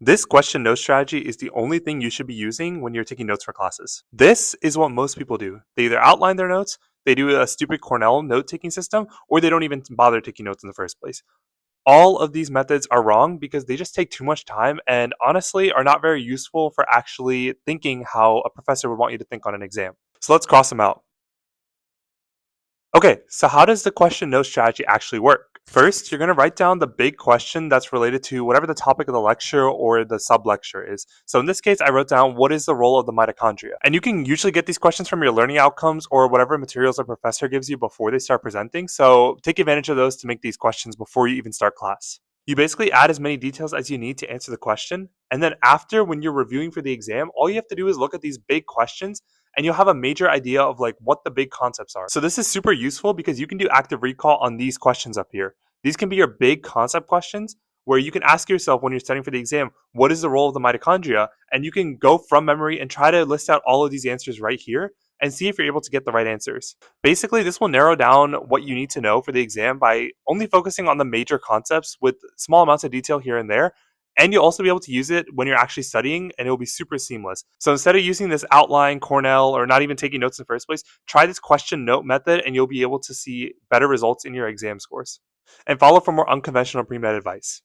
This question note strategy is the only thing you should be using when you're taking notes for classes. This is what most people do. They either outline their notes, they do a stupid Cornell note taking system, or they don't even bother taking notes in the first place. All of these methods are wrong because they just take too much time and honestly are not very useful for actually thinking how a professor would want you to think on an exam. So let's cross them out. Okay, so how does the question note strategy actually work? First, you're going to write down the big question that's related to whatever the topic of the lecture or the sub lecture is. So in this case, I wrote down what is the role of the mitochondria. And you can usually get these questions from your learning outcomes or whatever materials a professor gives you before they start presenting. So take advantage of those to make these questions before you even start class. You basically add as many details as you need to answer the question. And then after, when you're reviewing for the exam, all you have to do is look at these big questions and you'll have a major idea of like what the big concepts are. So this is super useful because you can do active recall on these questions up here. These can be your big concept questions where you can ask yourself when you're studying for the exam, what is the role of the mitochondria? And you can go from memory and try to list out all of these answers right here and see if you're able to get the right answers. Basically, this will narrow down what you need to know for the exam by only focusing on the major concepts with small amounts of detail here and there. And you'll also be able to use it when you're actually studying, and it'll be super seamless. So instead of using this outline, Cornell, or not even taking notes in the first place, try this question note method, and you'll be able to see better results in your exam scores. And follow for more unconventional pre-med advice.